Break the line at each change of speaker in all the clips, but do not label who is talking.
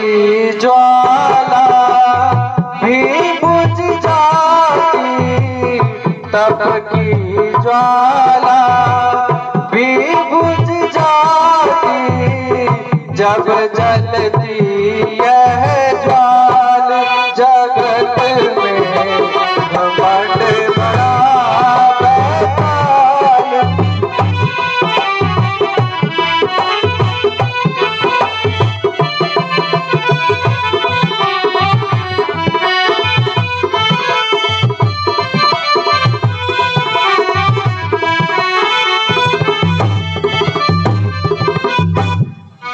की ज्वाला भी बुझ जाती, तप की ज्वाला भी बुझ जाती, जब जलती यह ज्वाल जगत में घमंड बड़ा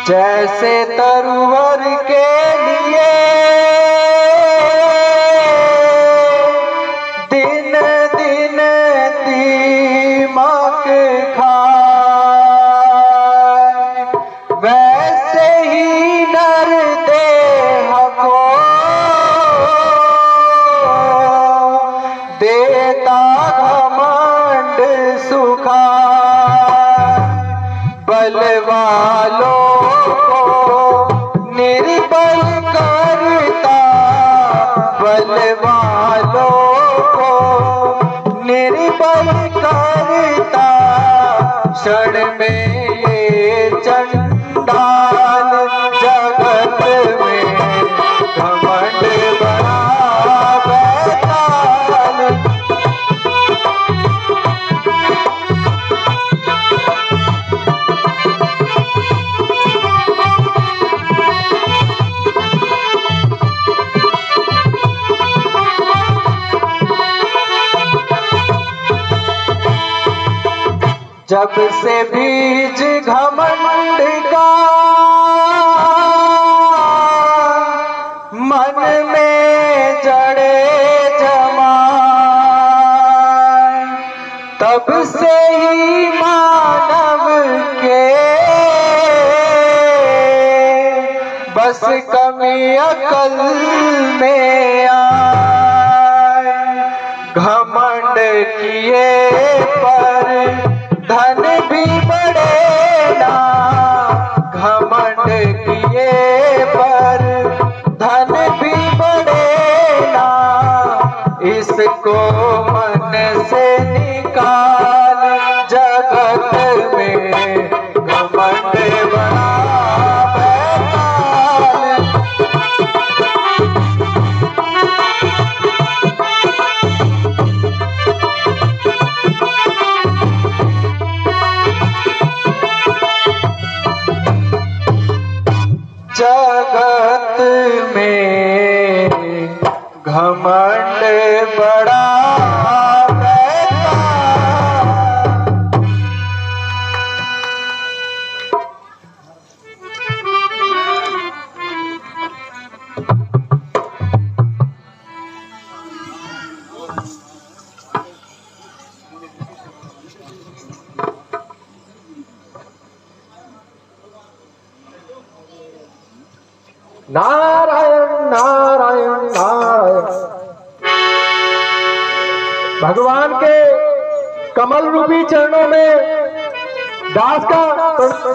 जैसे तरुवर के लिए दिन दिन दीमक खाए, वैसे ही नर देह को देता घमंड सुखाए। बल वालों निर्बल करता, बल वालों को निर्बल करता, क्षण में ये चंडाल जगत में घमंड बड़ा बैताल। जब से बीज घमंड का मन में जड़े जमाए, तब से ही मानव के बस कमी अकल में आए। घमंड किए पर धन भी बढ़े ना, घमंड किए पर धन भी बढ़े ना, इसको मन से निकाल जगत में घमंड बड़ा जगत में घमंड बड़ा
नारायण नारायण नारायण। भगवान के कमल रूपी चरणों में दास का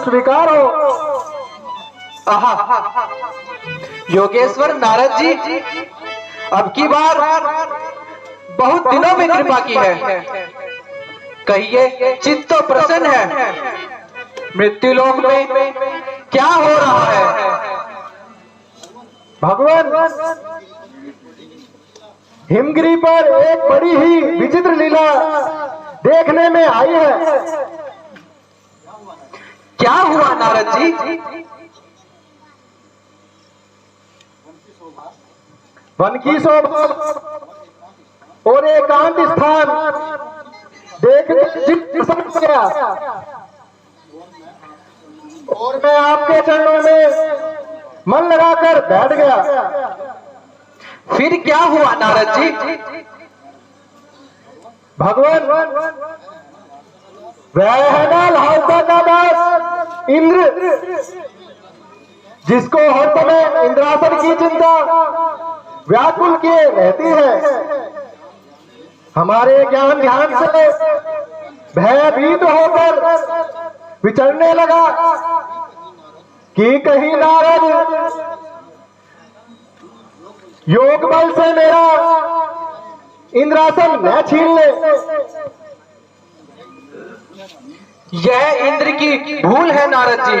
स्वीकार हो।
योगेश्वर नारद जी, अब की बार बहुत दिनों में कृपा की है, कहिए चित्त तो प्रसन्न है। मृत्युलोक में क्या हो रहा है?
भगवान हिमगिरी पर एक बड़ी ही विचित्र लीला देखने में आई है।
क्या हुआ नारद जी?
वन की शोभा और एकांत स्थान देखने समझ गया और मैं आपके चरणों में मन लगाकर बैठ गया।
फिर क्या हुआ नारद जी?
भगवान वह है ना लाहौका का दास इंद्र, जिसको हर समय इंद्रासन की चिंता व्याकुल किए रहती है। हमारे ज्ञान ध्यान से भयभीत होकर विचरने लगा कि कहीं नारद योग बल से मेरा इंद्रासन न छीन ले।
यह इंद्र की भूल है नारद जी।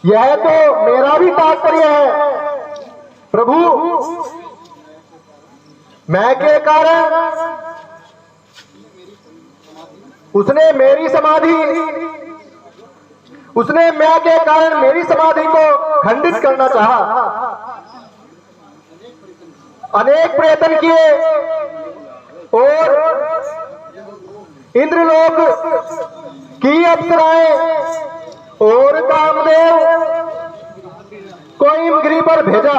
यह तो मेरा भी तात्पर्य है प्रभु। मैं के कारण उसने मैं के कारण मेरी समाधि को खंडित करना चाहा। अनेक प्रयत्न किए और इंद्रलोक की अप्सराएं और कामदेव को हिमगिरी पर भेजा।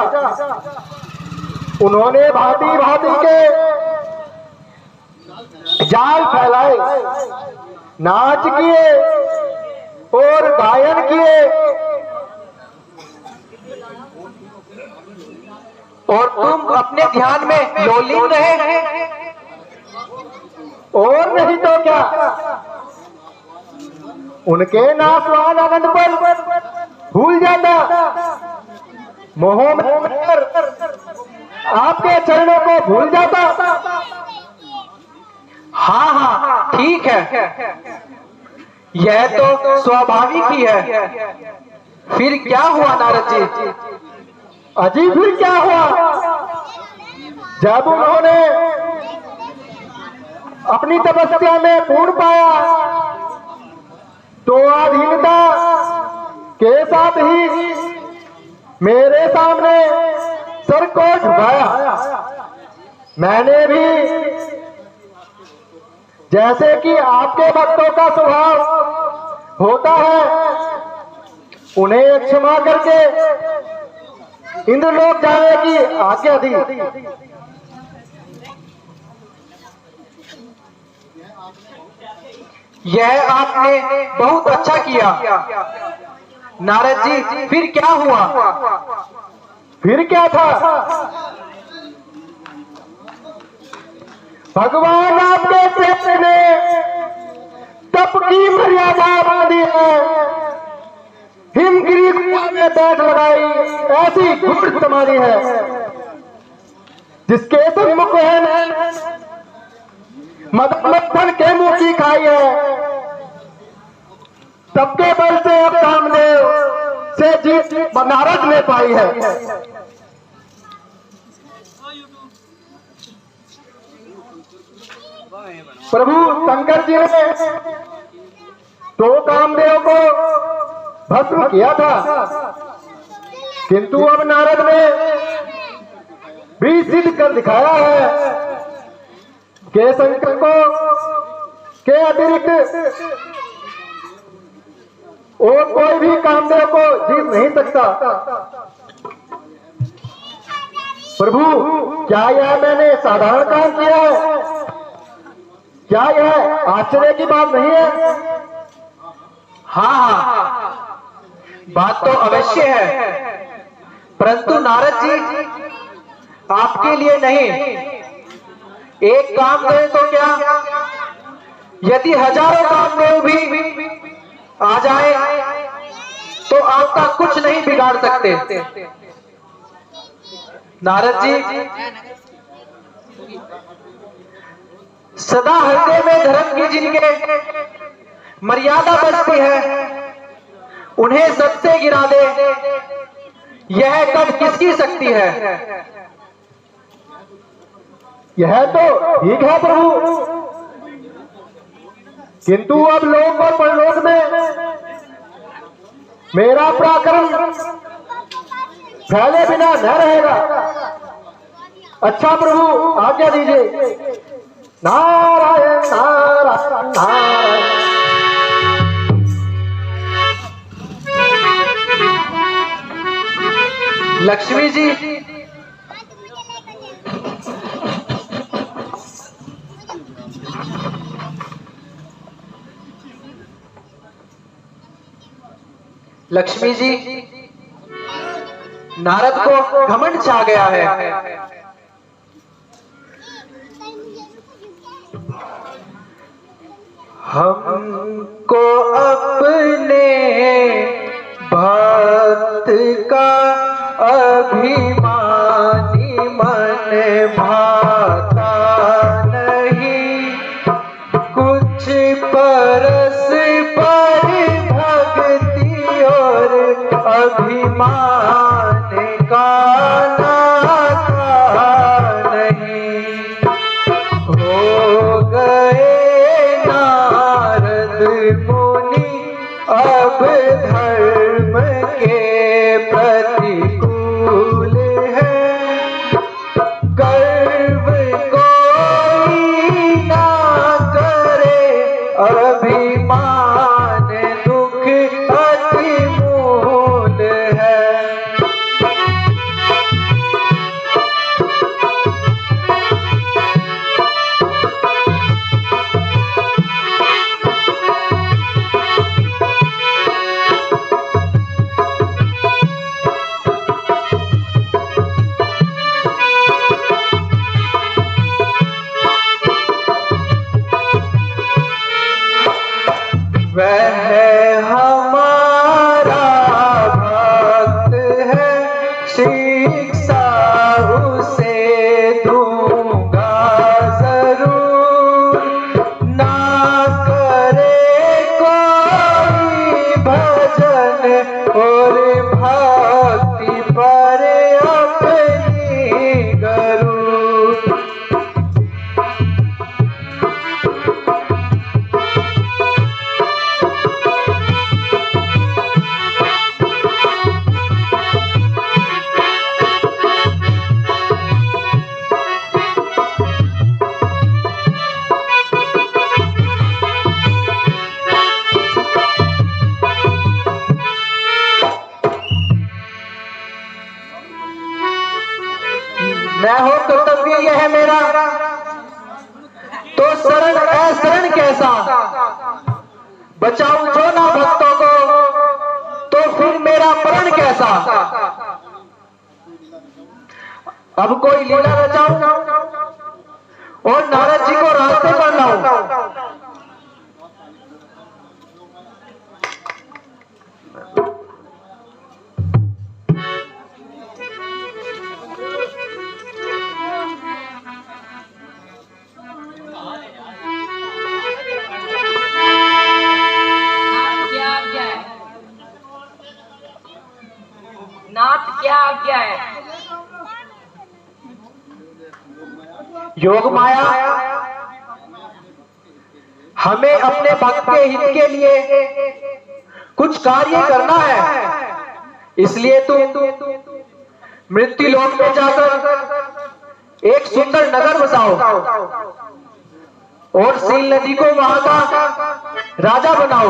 उन्होंने भांति भांति के जाल फैलाए, नाच किए और गायन किए,
और तुम अपने ध्यान में लोलीन रहे।
और नहीं तो क्या, उनके नाशवान आनंद पर भूल जाता। मोह में आपके चरणों को भूल जाता।
हाँ हाँ ठीक है, यह तो स्वाभाविक ही है। फिर क्या हुआ नारद जी?
अजी फिर क्या हुआ? जब उन्होंने अपनी तपस्या में पूर्ण पाया तो अधीनता के साथ ही मेरे सामने सर को झुकाया। मैंने भी जैसे कि आपके भक्तों का स्वभाव होता है उन्हें क्षमा करके इंद्रलोक जाने की आज्ञा दी।
यह आपने बहुत अच्छा किया नारद जी। फिर क्या हुआ?
फिर क्या था? भगवान आपके सेवक ने तप की मर्यादा बांधी है। हिमगिरी में बैठ लगाई, ऐसी गुप्त समाधि है जिसके सम्मुख है मदन के मुंह की खाई है। सबके बल से अब कामदेव से जीत नारद ने पाई है। प्रभु शंकर जी ने तो कामदेव को भस्म किया था, किंतु अब नारद ने भी सिद्ध कर दिखाया है कि शंकर को के अतिरिक्त और कोई भी कामदेव को जीत नहीं सकता। प्रभु क्या यह मैंने साधारण काम किया है? क्या यह आश्चर्य की बात नहीं है?
हाँ हाँ, बात तो अवश्य है, परंतु नारद जी आपके लिए नहीं। एक कामदेव तो क्या, यदि हजारों कामदेव भी आ जाए तो आपका कुछ नहीं बिगाड़ सकते। नारद जी सदा हृदय में धर्म की जिनके मर्यादा बचती है उन्हें सबसे गिरा दे, यह कब किसकी शक्ति है?
यह तो ठीक है प्रभु, किंतु अब लोक और परलोक में मेरा पराक्रम फैले बिना न रहेगा। अच्छा प्रभु आज्ञा दीजिए। नारायण नारायण नारायण।
लक्ष्मी जी लक्ष्मी जी, नारद को घमंड छा गया है। हमको अपने भक्त का अभिमानी मन भाता नहीं, कुछ परस पर भक्ति और अभिमान का नाता नहीं। हो गए नारद मुनि अब धर्म के प्रतिकूल है, गर्व कोई ना करे अभिमान दुख अति मूल है। वह हमारा भक्त है, शिक्षा उसे दूंगा जरूर, ना करे कोई भजन और भक्ति पर अपनी गरूर। मैं हो कर्तव्य यह है मेरा, तो शरण शरण कैसा, बचाऊं जो ना भक्तों को, तो फिर मेरा प्रण कैसा। अब कोई लीला रचाऊं और नारद जी को रास्ते पर लाऊं।
नाथ क्या आज्ञा है?
योग माया हमें अपने भक्त के हित के लिए कुछ कार्य करना है, इसलिए तुम मृत्यु लोक में जाकर एक सुंदर नगर बसाओ और सील नदी को वहां का राजा बनाओ।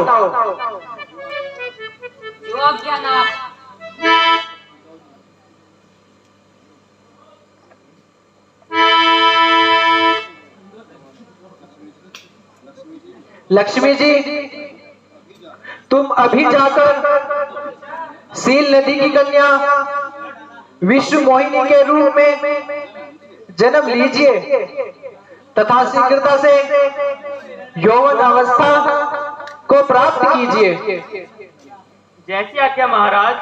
जो आज्ञा नाथ।
लक्ष्मी जी, तुम अभी जाकर सील नदी की कन्या विश्व मोहिनी के रूप में जन्म लीजिए तथा शीघ्रता से यौवन अवस्था को प्राप्त कीजिए।
जैसी आज्ञा महाराज।